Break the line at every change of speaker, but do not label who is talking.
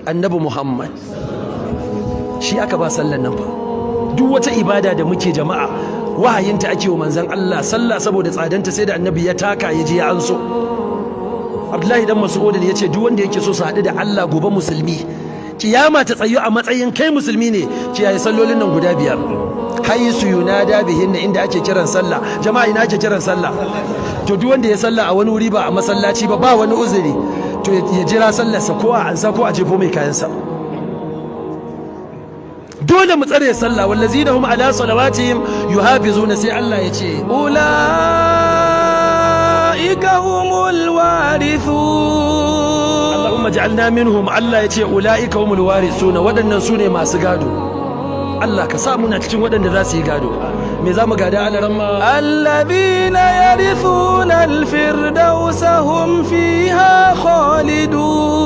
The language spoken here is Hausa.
annabi Muhammad shi aka ba sallan nan fa. Duk wata ibada da muke jama'a wahayinta ake wa manzon Allah. Sallah saboda tsadanta sai da annabi ya taka ya je ya anso. Abdullahi dan Mas'ud ya ce duk wanda yake so su haɗu da Allah gobe musulmi, kiyama ta tsayu a matsayin kai musulmi ne, kiyaye sallolin nan guda 5. Haisu yunada bihin, inda ake kiran sallah. Jama'a ina ake kiran sallah? To duk wanda ya sallah a wani wuri ba a masallaci ba wani uzuri, to ya jira sallarsa ko a ansa ko a jefo mai kayansa. Dole mu tsare sallah, wallazina hum ala salawatihim yuhafizuna, sai Allah ya ce ulaika humul warithun. Allahumma ja'alna minhum. Allah ya ce ulaika humul warithun, waɗannan su ne masu gado. Allah ka sa muna cikin waɗanda za su yi gado. Me za mu gada ala ramma? Alladhina yarithuna al-firdausa hum fiha khalidun.